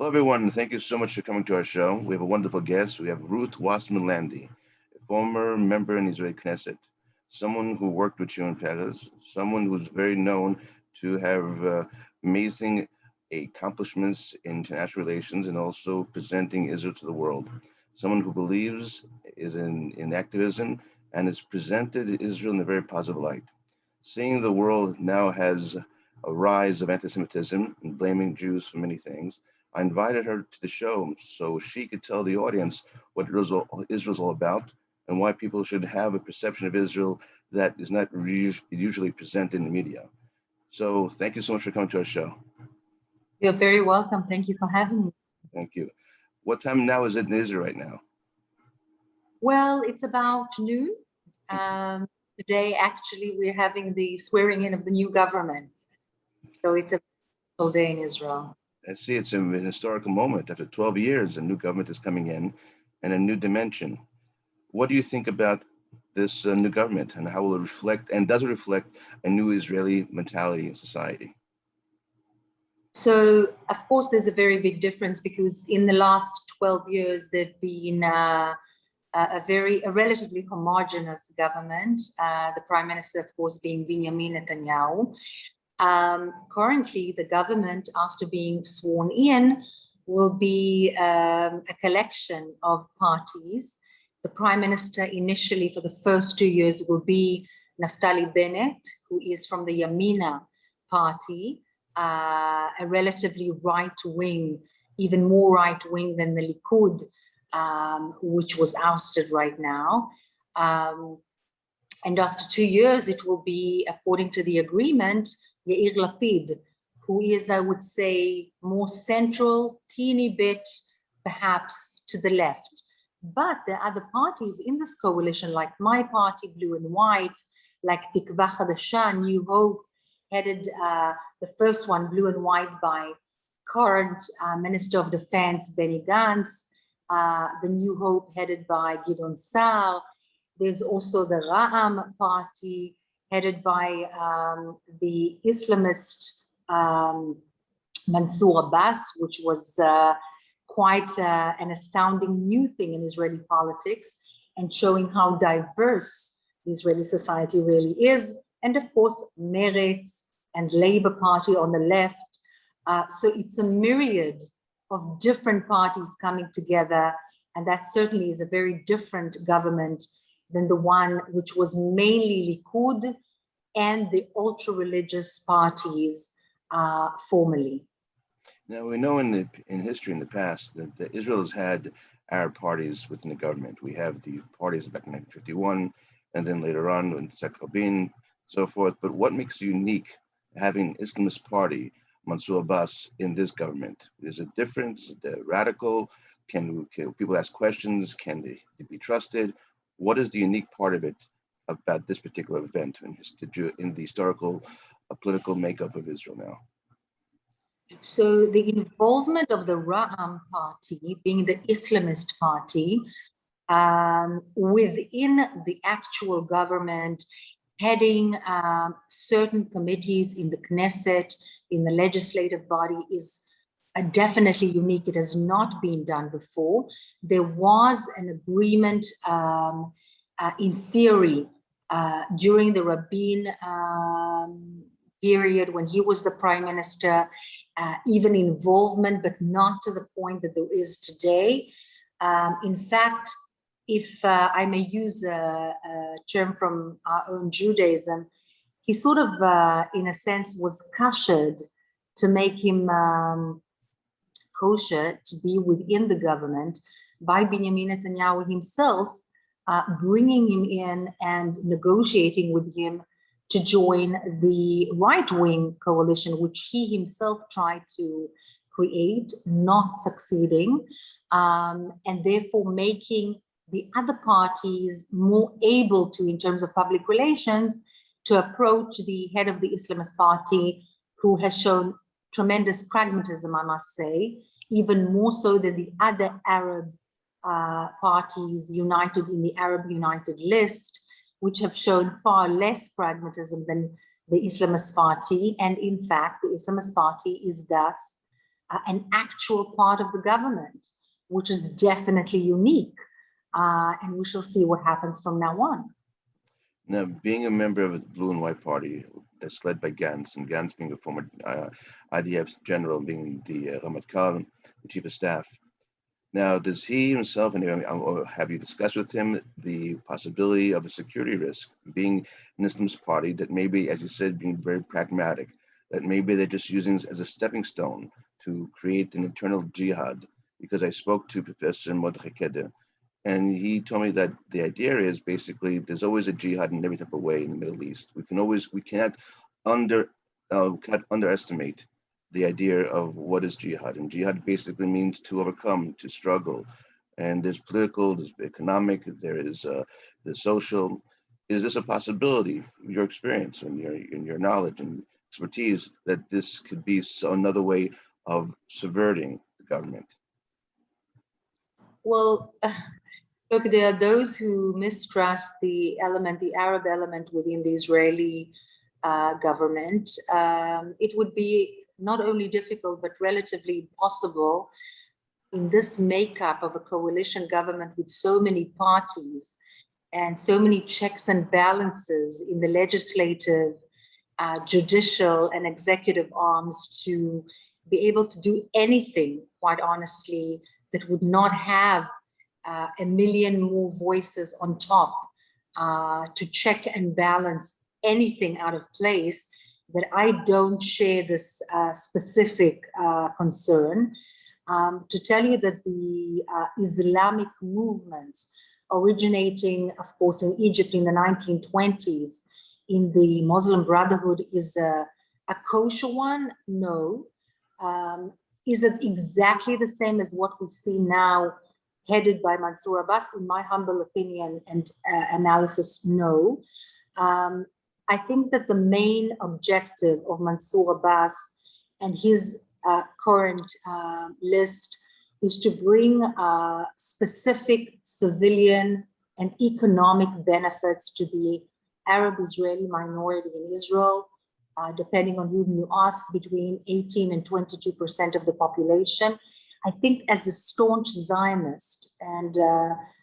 Hello, everyone. Thank you so much for coming to our show. We have a wonderful guest. We have Ruth Wasserman Lande, a former member in Israeli Knesset, someone who worked with Shimon Peres, someone who's very known to have amazing accomplishments in international relations and also presenting Israel to the world. Someone who believes is in activism and has presented Israel in a very positive light. Seeing the world now has a rise of anti-Semitism and blaming Jews for many things, I invited her to the show so she could tell the audience what Israel's all about and why people should have a perception of Israel that is not usually presented in the media. So thank you so much for coming to our show. You're very welcome. Thank you for having me. Thank you. What time now is it in Israel right now? Well, it's about noon. Today, actually, we're having the swearing in of the new government. So it's a beautiful day in Israel. I see it's a historical moment. After 12 years, a new government is coming in and a new dimension. What do you think about this new government and how will it reflect, and does it reflect a new Israeli mentality in society? So, of course, there's a very big difference because in the last 12 years, there've been a relatively homogeneous government, the prime minister, of course, being Benjamin Netanyahu. Currently, the government, after being sworn in, will be a collection of parties. The prime minister initially for the first 2 years will be Naftali Bennett, who is from the Yamina party, a relatively right-wing, even more right-wing than the Likud, which was ousted right now. And after 2 years, it will be, according to the agreement, Yair Lapid, who is, I would say, more central, teeny bit, perhaps, to the left. But there are other parties in this coalition, like my party, Blue and White, like Tikva Hadasha, New Hope, headed the first one, Blue and White, by current Minister of Defense, Benny Gantz, the New Hope headed by Gideon Sa'ar. There's also the Ra'am party, headed by the Islamist Mansour Abbas, which was quite an astounding new thing in Israeli politics and showing how diverse the Israeli society really is. And of course, Meretz and Labour Party on the left. So it's a myriad of different parties coming together. And that certainly is a very different government than the one which was mainly Likud and the ultra-religious parties formerly. Now, we know in history in the past that Israel has had Arab parties within the government. We have the parties back in 1951, and then later on in Yitzhak Rabin, so forth. But what makes unique having Islamist party, Mansour Abbas, in this government? Is it different? Is it radical? Can people ask questions? Can they be trusted? What is the unique part of it about this particular event in the historical political makeup of Israel now? So the involvement of the Ra'am party, being the Islamist party, within the actual government, heading certain committees in the Knesset, in the legislative body, is definitely unique. It has not been done before. There was an agreement in theory during the Rabin period when he was the prime minister, even involvement, but not to the point that there is today. In fact, if I may use a term from our own Judaism, he sort of, in a sense, was kashered to make him kosher to be within the government by Benjamin Netanyahu himself, bringing him in and negotiating with him to join the right-wing coalition, which he himself tried to create, not succeeding, and therefore making the other parties more able to, in terms of public relations, to approach the head of the Islamist party, who has shown tremendous pragmatism, I must say, even more so than the other Arab parties united in the Arab United List, which have shown far less pragmatism than the Islamist party. And in fact, the Islamist party is thus an actual part of the government, which is definitely unique. And we shall see what happens from now on. Now, being a member of the Blue and White Party that's led by Gantz, and Gantz being a former IDF general, being the Ramatkal, the chief of staff. Now, does he himself, and or have you discussed with him the possibility of a security risk, being an Islamist party that maybe, as you said, being very pragmatic, that maybe they're just using this as a stepping stone to create an internal jihad? Because I spoke to Professor Mordechai Keder, and he told me that the idea is basically there's always a jihad in every type of way in the Middle East. We cannot underestimate the idea of what is jihad. And jihad basically means to overcome, to struggle. And there's political, there's economic, there is the social. Is this a possibility, your experience and your knowledge and expertise, that this could be another way of subverting the government? Well, look, there are those who mistrust the Arab element within the Israeli government. It would be not only difficult, but relatively impossible in this makeup of a coalition government with so many parties and so many checks and balances in the legislative, judicial, and executive arms to be able to do anything, quite honestly, that would not have a million more voices on top to check and balance anything out of place, that I don't share this specific concern. To tell you that the Islamic movements originating, of course, in Egypt in the 1920s, in the Muslim Brotherhood is a kosher one? No. Is it exactly the same as what we see now, headed by Mansour Abbas? In my humble opinion and analysis, no. I think that the main objective of Mansour Abbas and his current list is to bring specific civilian and economic benefits to the Arab-Israeli minority in Israel, depending on whom you ask, between 18 and 22% of the population. I think as a staunch Zionist and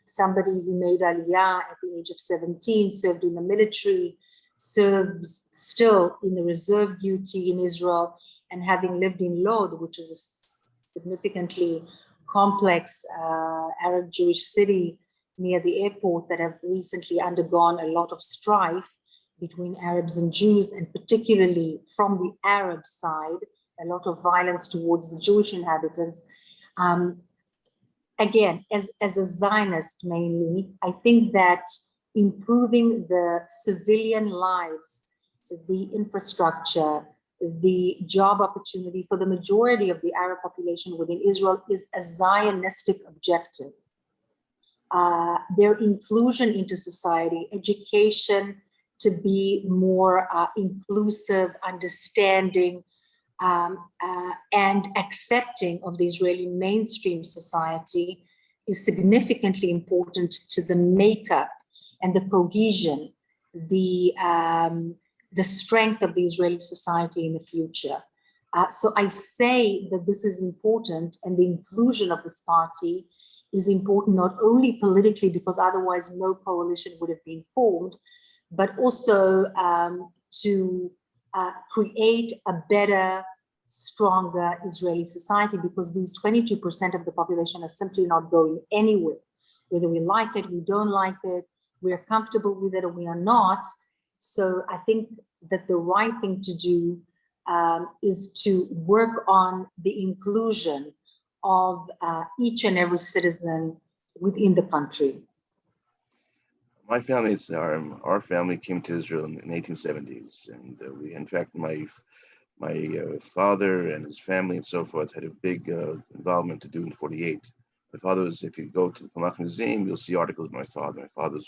somebody who made Aliyah at the age of 17, served in the military, serves still in the reserve duty in Israel, and having lived in Lod, which is a significantly complex Arab Jewish city near the airport that have recently undergone a lot of strife between Arabs and Jews, and particularly from the Arab side, a lot of violence towards the Jewish inhabitants. Again, as a Zionist mainly, I think that improving the civilian lives, the infrastructure, the job opportunity for the majority of the Arab population within Israel is a Zionistic objective. Their inclusion into society, education to be more inclusive, understanding, and accepting of the Israeli mainstream society is significantly important to the makeup and the cohesion, the strength of the Israeli society in the future. So I say that this is important, and the inclusion of this party is important not only politically, because otherwise no coalition would have been formed, but also to create a better, stronger Israeli society, because these 22% of the population are simply not going anywhere. Whether we like it, we don't like it, we are comfortable with it, or we are not. So I think that the right thing to do is to work on the inclusion of each and every citizen within the country. My family, our family came to Israel in the 1870s, and we, in fact, my father and his family and so forth had a big involvement to do in 48. My father was, if you go to the Palmach Museum, you'll see articles of my father. My father's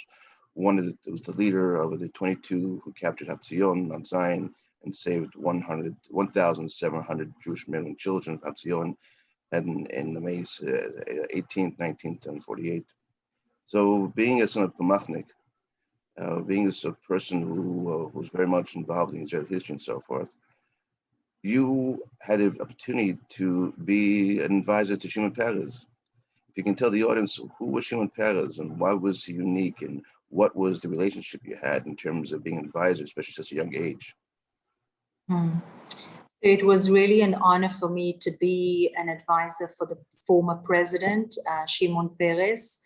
was the leader of the 22 who captured Hatzion on Zion and saved 1,700 Jewish men and children of Hatzion in the May 18th, 19th, and 48. So being a son of Palmachnik, being a person who was very much involved in Israeli history and so forth, you had an opportunity to be an advisor to Shimon Peres. If you can tell the audience, who was Shimon Peres and why was he unique, and what was the relationship you had in terms of being an advisor, especially at such a young age? It was really an honor for me to be an advisor for the former president, Shimon Peres,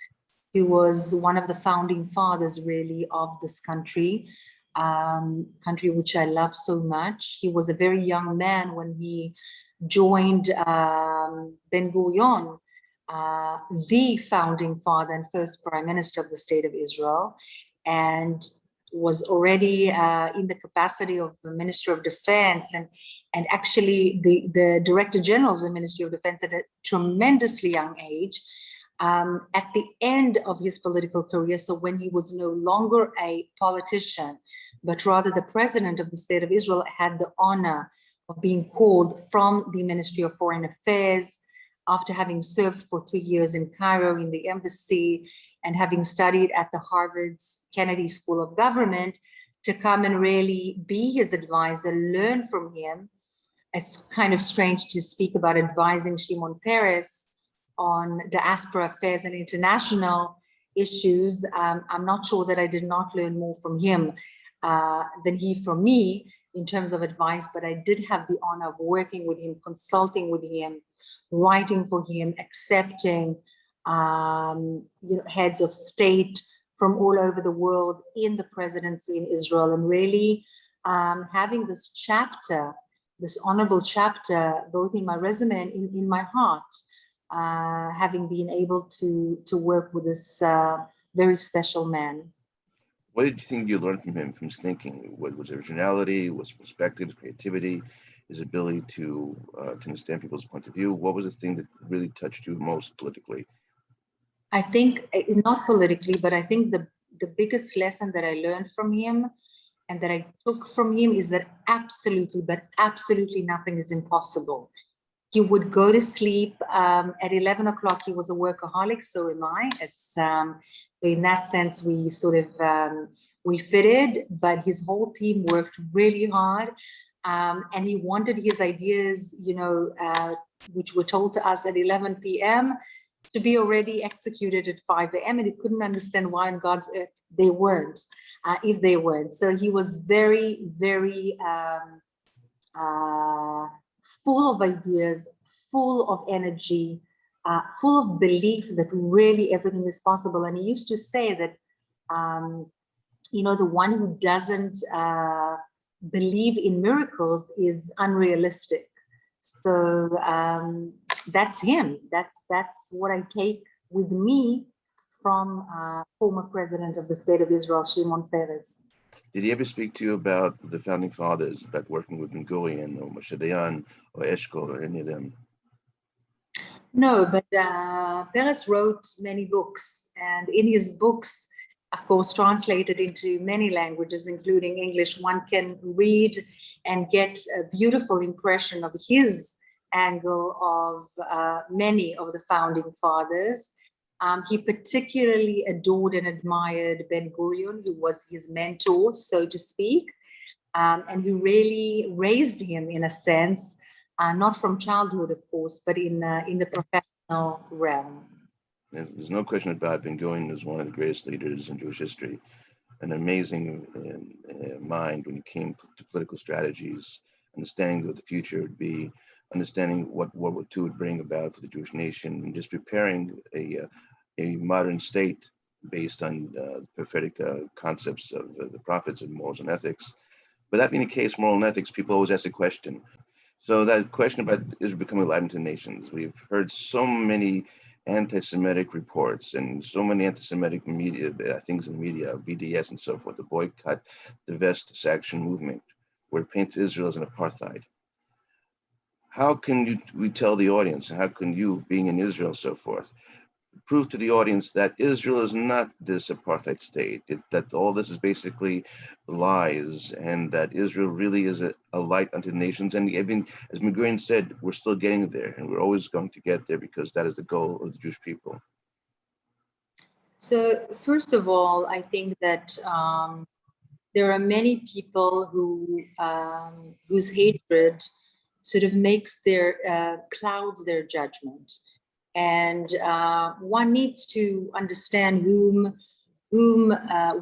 who was one of the founding fathers, really, of this country, country which I love so much. He was a very young man when he joined Ben-Gurion, the founding father and first prime minister of the state of Israel, and was already in the capacity of the Minister of Defense and actually the Director General of the Ministry of Defense at a tremendously young age. At the end of his political career, so when he was no longer a politician, but rather the president of the state of Israel, had the honor of being called from the Ministry of Foreign Affairs after having served for 3 years in Cairo in the embassy and having studied at the Harvard's Kennedy School of Government, to come and really be his advisor, learn from him. It's kind of strange to speak about advising Shimon Peres on diaspora affairs and international issues. I'm not sure that I did not learn more from him than he from me in terms of advice, but I did have the honor of working with him, consulting with him, writing for him, accepting heads of state from all over the world in the presidency in Israel, and really having this chapter, this honorable chapter, both in my resume and in my heart, having been able to work with this very special man. What did you think you learned from him, from his thinking? What was originality, was perspectives, creativity, his ability to understand people's point of view? What was the thing that really touched you most politically? I think, not politically, but I think the biggest lesson that I learned from him and that I took from him is that absolutely, but absolutely nothing is impossible. He would go to sleep at 11 o'clock. He was a workaholic, so am I. It's so in that sense, we sort of we fitted, but his whole team worked really hard, and he wanted his ideas, which were told to us at 11 p.m. to be already executed at 5 a.m. and he couldn't understand why on God's earth they weren't, if they weren't. So he was very, very full of ideas, full of energy, full of belief that really everything is possible. And he used to say that, the one who doesn't believe in miracles is unrealistic. So that's him. That's what I take with me from former president of the state of Israel, Shimon Peres. Did he ever speak to you about the founding fathers, about working with Ben-Gurion or Moshe Dayan or Eshkol or any of them? No, but Peres wrote many books, and in his books, of course, translated into many languages, including English, one can read and get a beautiful impression of his angle of many of the founding fathers. He particularly adored and admired Ben-Gurion, who was his mentor, so to speak, and who really raised him in a sense, not from childhood, of course, but in the professional realm. There's no question about Ben-Gurion is one of the greatest leaders in Jewish history, an amazing mind when it came to political strategies, understanding what the future would be, understanding what World War II would bring about for the Jewish nation, and just preparing a modern state based on prophetic concepts of the prophets and morals and ethics. But that being the case, moral and ethics, people always ask a question. So that question about Israel becoming a light unto nations, we've heard so many anti-Semitic reports and so many anti-Semitic media things in the media, BDS and so forth, the boycott, divest, sanction movement, where it paints Israel as an apartheid. How can we tell the audience, how can you, being in Israel, so forth, prove to the audience that Israel is not this apartheid state, that all this is basically lies, and that Israel really is a light unto the nations? And even, as Ben-Gurion said, we're still getting there, and we're always going to get there because that is the goal of the Jewish people. So first of all, I think that there are many people who whose hatred sort of makes their clouds their judgment. And one needs to understand whom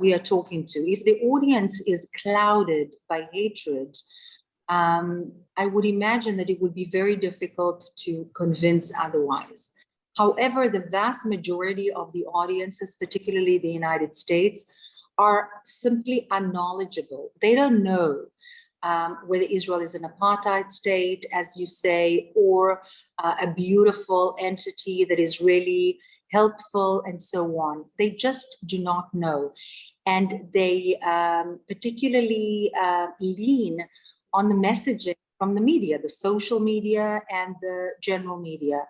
we are talking to. If the audience is clouded by hatred, I would imagine that it would be very difficult to convince otherwise. However, the vast majority of the audiences, particularly the United States, are simply unknowledgeable. They don't know whether Israel is an apartheid state, as you say, or a beautiful entity that is really helpful and so on. They just do not know. And they particularly lean on the messaging from the media, the social media and the general media.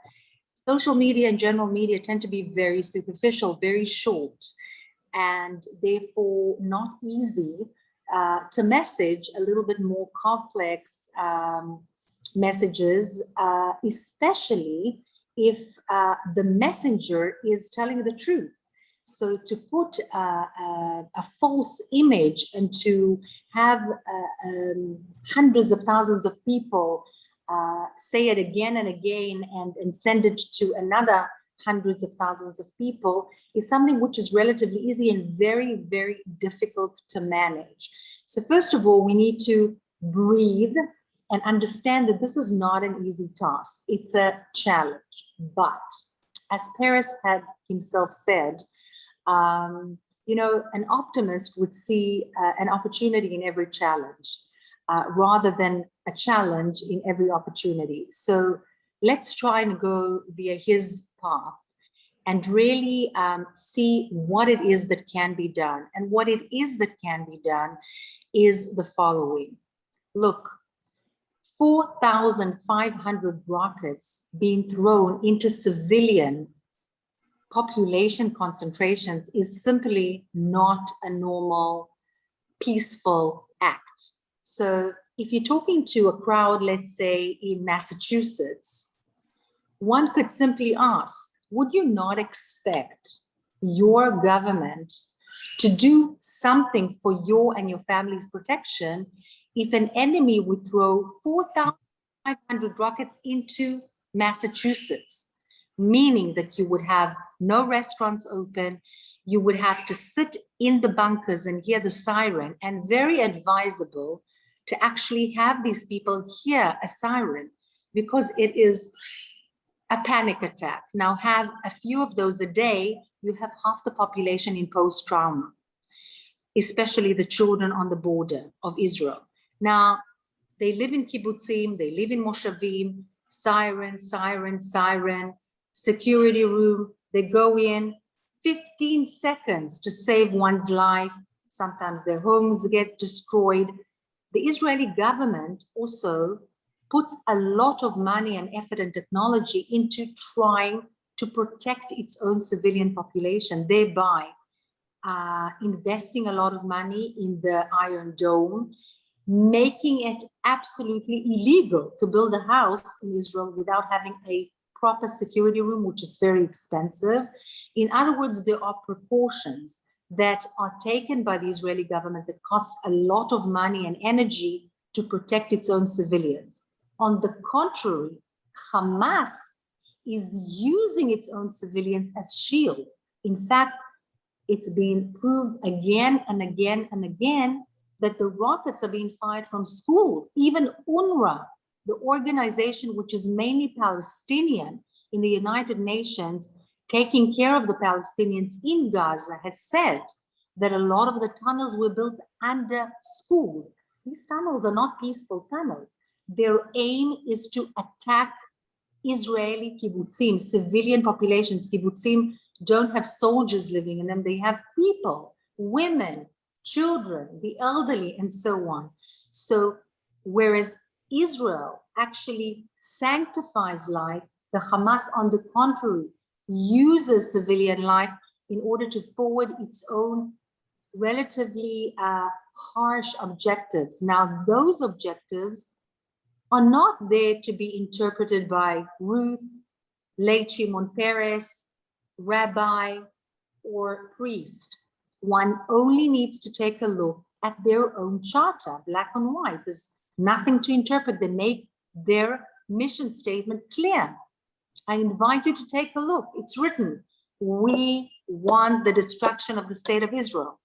Social media and general media tend to be very superficial, very short, and therefore not easy to message a little bit more complex messages, especially if the messenger is telling the truth. So to put a false image and to have hundreds of thousands of people say it again and again and send it to another hundreds of thousands of people is something which is relatively easy and very, very difficult to manage. So first of all, we need to breathe and understand that this is not an easy task. It's a challenge. But as Peres had himself said, you know, an optimist would see an opportunity in every challenge rather than a challenge in every opportunity. So let's try and go via his path and really see what it is that can be done. And what it is that can be done is the following. Look, 4,500 rockets being thrown into civilian population concentrations is simply not a normal, peaceful act. So if you're talking to a crowd, let's say in Massachusetts, one could simply ask, would you not expect your government to do something for your and your family's protection if an enemy would throw 4,500 rockets into Massachusetts? Meaning that you would have no restaurants open, you would have to sit in the bunkers and hear the siren, and very advisable to actually have these people hear a siren because it is a panic attack. Now have a few of those a day, you have half the population in post-trauma, especially the children on the border of Israel. Now, they live in kibbutzim, they live in moshavim, siren, siren, siren, security room, they go in 15 seconds to save one's life. Sometimes their homes get destroyed. The Israeli government also puts a lot of money and effort and technology into trying to protect its own civilian population, thereby investing a lot of money in the Iron Dome, making it absolutely illegal to build a house in Israel without having a proper security room, which is very expensive. In other words, there are precautions that are taken by the Israeli government that cost a lot of money and energy to protect its own civilians. On the contrary, Hamas is using its own civilians as shield. In fact, it's been proved again and again and again that the rockets are being fired from schools. Even UNRWA, the organization which is mainly Palestinian in the United Nations, taking care of the Palestinians in Gaza, has said that a lot of the tunnels were built under schools. These tunnels are not peaceful tunnels. Their aim is to attack Israeli kibbutzim, civilian populations. Kibbutzim don't have soldiers living in them. They have people, women, children, the elderly, and so on. So whereas Israel actually sanctifies life, the Hamas, on the contrary, uses civilian life in order to forward its own relatively harsh objectives. Now, those objectives are not there to be interpreted by Ruth, late Shimon Peres, rabbi, or priest. One only needs to take a look at their own charter, black and white. There's nothing to interpret. They make their mission statement clear. I invite you to take a look. It's written, we want the destruction of the state of Israel.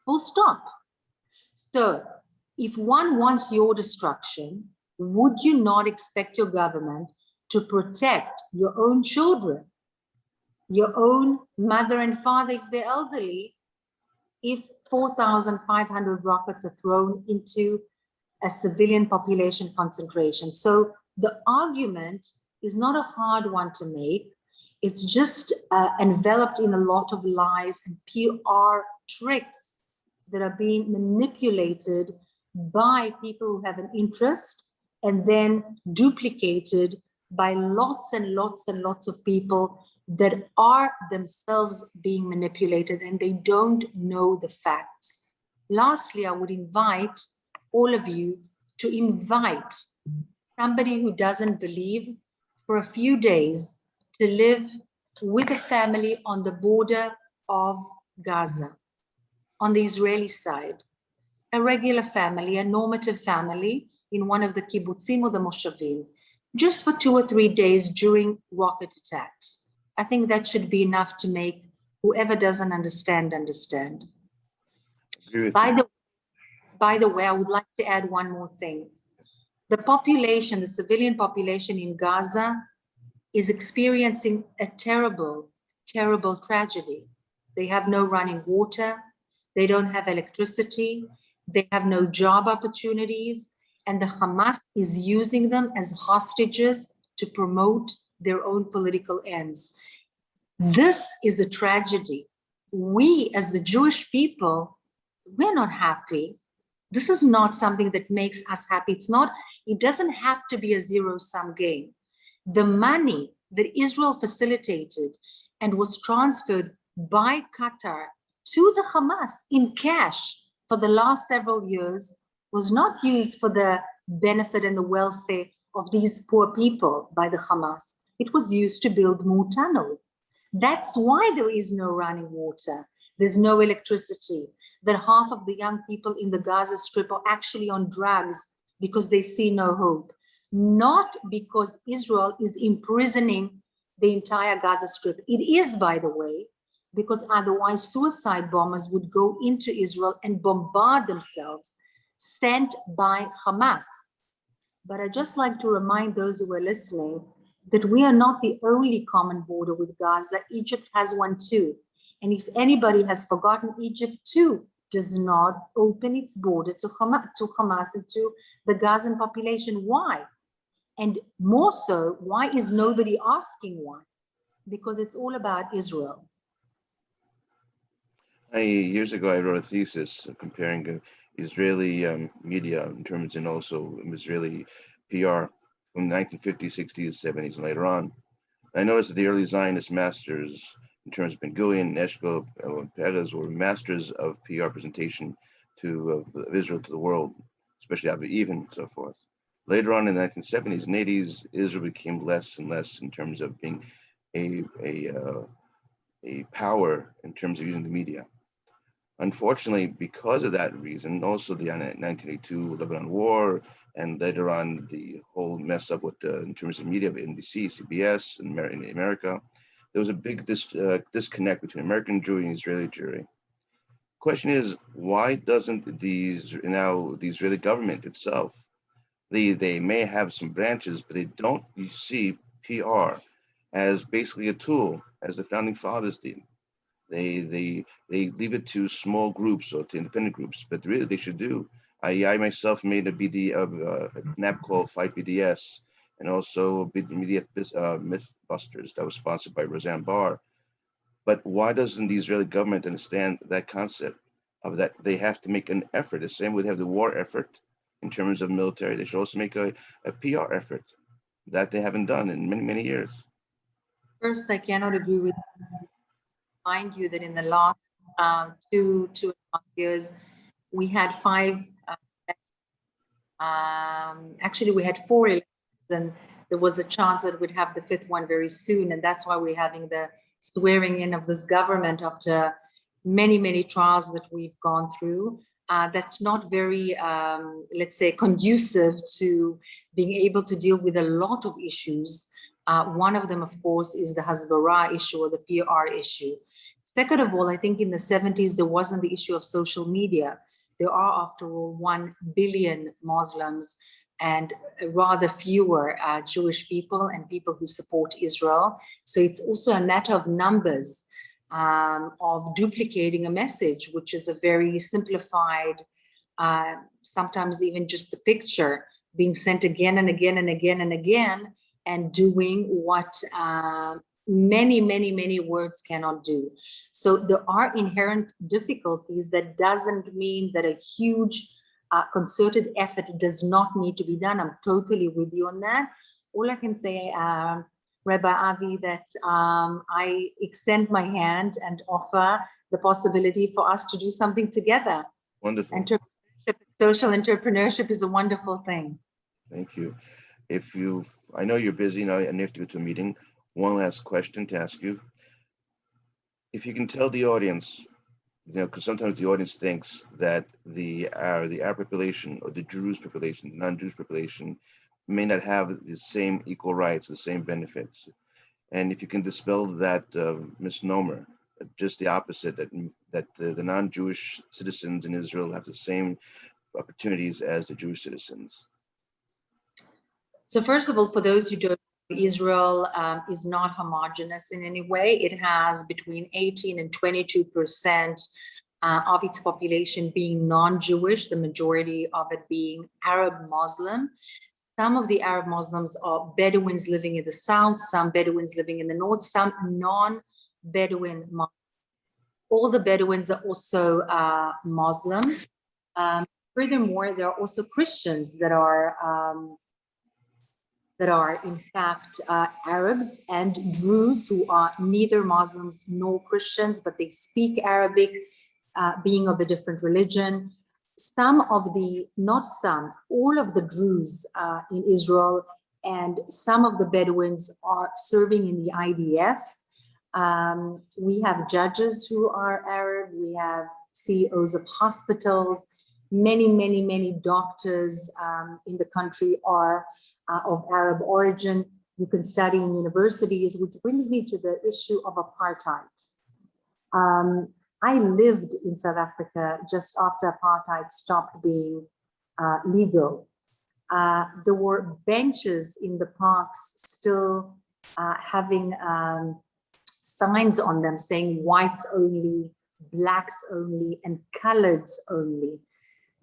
Full stop. So if one wants your destruction, would you not expect your government to protect your own children, your own mother and father if they're elderly, if 4,500 rockets are thrown into a civilian population concentration? So the argument is not a hard one to make. It's just enveloped in a lot of lies and PR tricks that are being manipulated by people who have an interest and then duplicated by lots and lots and lots of people that are themselves being manipulated and they don't know the facts. Lastly, I would invite all of you to invite somebody who doesn't believe for a few days to live with a family on the border of Gaza, on the Israeli side, a regular family, a normative family in one of the kibbutzim or the moshavim, just for 2 or 3 days during rocket attacks. I think that should be enough to make whoever doesn't understand. By the way, I would like to add one more thing. The population, the civilian population in Gaza is experiencing a terrible, terrible tragedy. They have no running water, they don't have electricity, they have no job opportunities, and the Hamas is using them as hostages to promote their own political ends. This is a tragedy. We, as the Jewish people, we're not happy. This is not something that makes us happy. It doesn't have to be a zero-sum game. The money that Israel facilitated and was transferred by Qatar to the Hamas in cash for the last several years was not used for the benefit and the welfare of these poor people by the Hamas. It was used to build more tunnels. That's why there is no running water. There's no electricity. That half of the young people in the Gaza Strip are actually on drugs because they see no hope. Not because Israel is imprisoning the entire Gaza Strip. It is, by the way, because otherwise suicide bombers would go into Israel and bombard themselves, sent by Hamas. But I'd just like to remind those who are listening that we are not the only common border with Gaza. Egypt has one too. And if anybody has forgotten, Egypt too does not open its border to Hamas and to the Gazan population. Why? And more so, why is nobody asking why? Because it's all about Israel. Years ago, I wrote a thesis comparing Israeli media in terms and also Israeli PR from the 1950s, 60s, 70s, and later on. I noticed that the early Zionist masters, in terms of Ben Gurion, Eshkol, and Peres, were masters of PR presentation of Israel to the world, especially Avi Even and so forth. Later on in the 1970s and 80s, Israel became less and less in terms of being a power in terms of using the media. Unfortunately, because of that reason, also the 1982 Lebanon War, and later on the whole mess up with in terms of media, NBC, CBS, and in America, there was a big disconnect between American Jewry and Israeli Jewry. Question is, why doesn't the Israeli government itself, they may have some branches, but they don't see PR as basically a tool, as the founding fathers did. They leave it to small groups or to independent groups, but really they should do. I myself made a BD of a NAP called Fight BDS, and also Media Mythbusters that was sponsored by Roseanne Barr. But why doesn't the Israeli government understand that concept of that they have to make an effort? The same way they have the war effort in terms of military, they should also make a PR effort that they haven't done in many, many years. First, I cannot agree with you. Remind you that in the last 2.5 years, we had 5, actually we had 4 elections, and there was a chance that we'd have the 5th one very soon, and that's why we're having the swearing in of this government after many, many trials that we've gone through. that's not very, let's say, conducive to being able to deal with a lot of issues. One of them, of course, is the Hasbara issue or the PR issue. Second of all, I think in the 70s, there wasn't the issue of social media. There are, after all, 1 billion Muslims and rather fewer Jewish people and people who support Israel. So it's also a matter of numbers, of duplicating a message, which is a very simplified, sometimes even just a picture being sent again and again and again and again, and doing what many words cannot do. So there are inherent difficulties. That doesn't mean that a huge concerted effort does not need to be done. I'm totally with you on that. All I can say, Rabbi Avi, that I extend my hand and offer the possibility for us to do something together. Wonderful. Social entrepreneurship is a wonderful thing. Thank you. I know you're busy now and you have to go to a meeting. One last question to ask you. If you can tell the audience, because sometimes the audience thinks that the Arab population or the Jewish population, the non-Jewish population, may not have the same equal rights, the same benefits. And if you can dispel that misnomer, just the opposite, that the non-Jewish citizens in Israel have the same opportunities as the Jewish citizens. So first of all, for those who don't know, Israel is not homogenous in any way. It has between 18 and 22% of its population being non-Jewish, the majority of it being Arab Muslim. Some of the Arab Muslims are Bedouins living in the south, some Bedouins living in the north, some non-Bedouin Muslims. All the Bedouins are also Muslims. Furthermore, there are also Christians that are in fact Arabs, and Druze who are neither Muslims nor Christians, but they speak Arabic, being of a different religion. All of the Druze in Israel and some of the Bedouins are serving in the IDF. We have judges who are Arab, we have CEOs of hospitals, many doctors in the country are of Arab origin. You can study in universities, which brings me to the issue of apartheid. I lived in South Africa just after apartheid stopped being legal. There were benches in the parks still having signs on them saying whites only, blacks only, and coloreds only.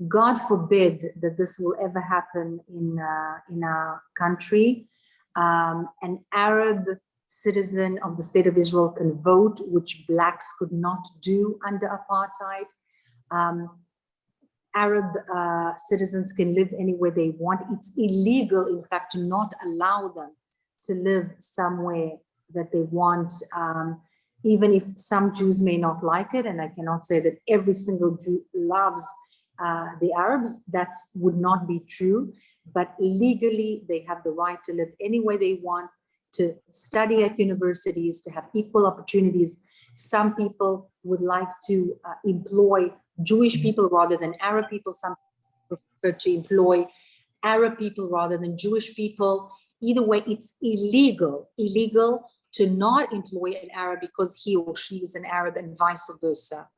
God forbid that this will ever happen in our country. An Arab citizen of the state of Israel can vote, which blacks could not do under apartheid. Arab citizens can live anywhere they want. It's illegal, in fact, to not allow them to live somewhere that they want, even if some Jews may not like it. And I cannot say that every single Jew loves the Arabs. That would not be true. But legally, they have the right to live anywhere they want, to study at universities, to have equal opportunities. Some people would like to employ Jewish people rather than Arab people. Some prefer to employ Arab people rather than Jewish people. Either way, it's illegal to not employ an Arab because he or she is an Arab, and vice versa.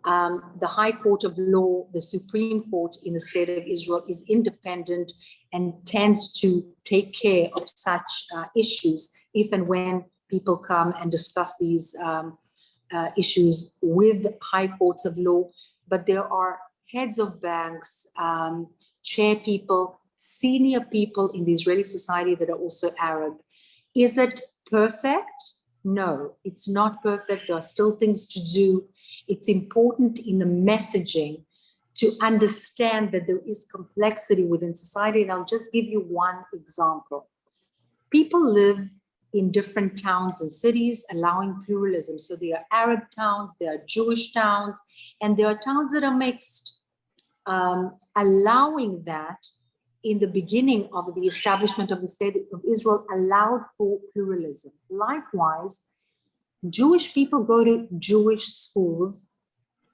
The High Court of Law, the Supreme Court in the state of Israel, is independent and tends to take care of such issues if and when people come and discuss these issues with high courts of law. But there are heads of banks, chair people, senior people in the Israeli society that are also Arab. Is it perfect? No, it's not perfect. There are still things to do. It's important in the messaging to understand that there is complexity within society. And I'll just give you one example. People live in different towns and cities, allowing pluralism. So there are Arab towns, there are Jewish towns, and there are towns that are mixed. Allowing that in the beginning of the establishment of the state of Israel allowed for pluralism. Likewise, Jewish people go to Jewish schools,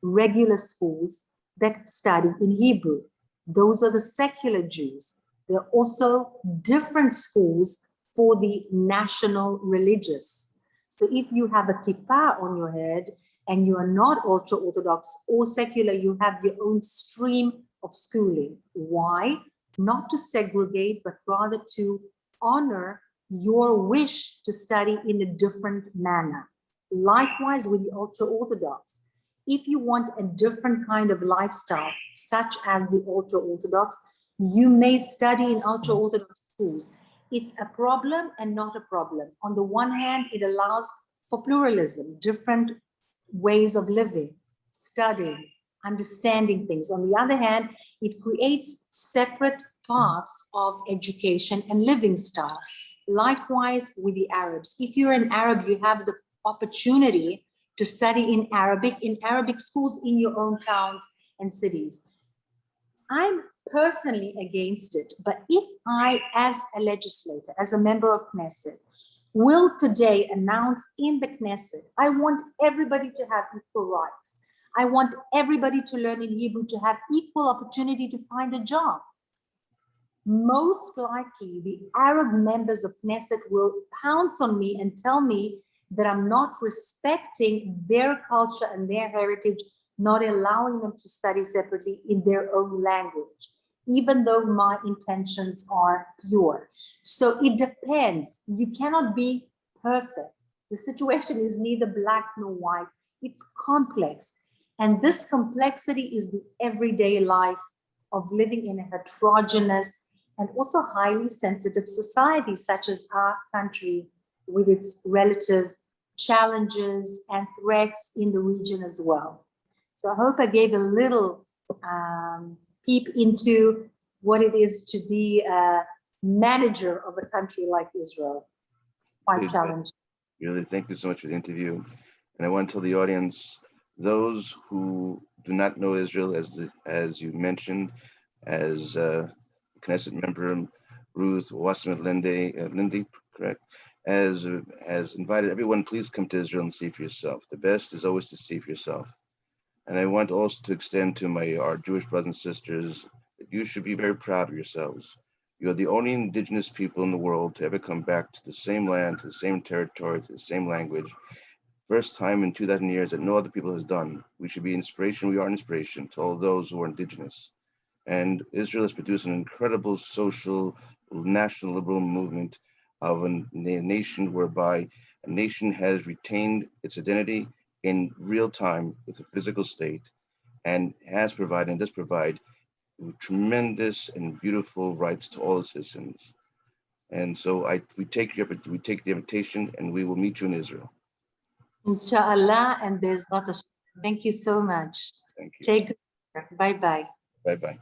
regular schools, that study in Hebrew. Those are the secular Jews. There are also different schools for the national religious. So if you have a kippah on your head and you are not ultra-Orthodox or secular, you have your own stream of schooling. Why? Not to segregate, but rather to honor your wish to study in a different manner. Likewise with the ultra-Orthodox. If you want a different kind of lifestyle, such as the ultra-Orthodox, you may study in ultra-Orthodox schools. It's a problem and not a problem. On the one hand, it allows for pluralism, different ways of living, studying, understanding things. On the other hand, it creates separate paths of education and living style. Likewise with the Arabs. If you're an Arab, you have the opportunity to study in Arabic schools in your own towns and cities. I'm personally against it, but if I, as a legislator, as a member of Knesset, will today announce in the Knesset, I want everybody to have equal rights. I want everybody to learn in Hebrew, to have equal opportunity to find a job. Most likely, the Arab members of Knesset will pounce on me and tell me that I'm not respecting their culture and their heritage, not allowing them to study separately in their own language, even though my intentions are pure. So it depends. You cannot be perfect. The situation is neither black nor white. It's complex. And this complexity is the everyday life of living in a heterogeneous and also highly sensitive society, such as our country, with its relative challenges and threats in the region as well. So I hope I gave a little peep into what it is to be a manager of a country like Israel. Quite challenging. Really, thank you so much for the interview. And I want to tell the audience, those who do not know Israel, as you mentioned, as Knesset member Ruth Wasserman Lande, correct, has invited everyone, please come to Israel and see for yourself. The best is always to see for yourself. And I want also to extend to our Jewish brothers and sisters that you should be very proud of yourselves. You are the only indigenous people in the world to ever come back to the same land, to the same territory, to the same language. First time in 2,000 years that no other people has done. We should be inspiration. We are an inspiration to all those who are indigenous. And Israel has produced an incredible social, national liberal movement of a nation whereby a nation has retained its identity in real time with a physical state and has provided and does provide tremendous and beautiful rights to all its citizens. And so we take the invitation and we will meet you in Israel. Inshallah, and there's not a. Thank you so much. Thank you. Take care. Bye-bye. Bye-bye.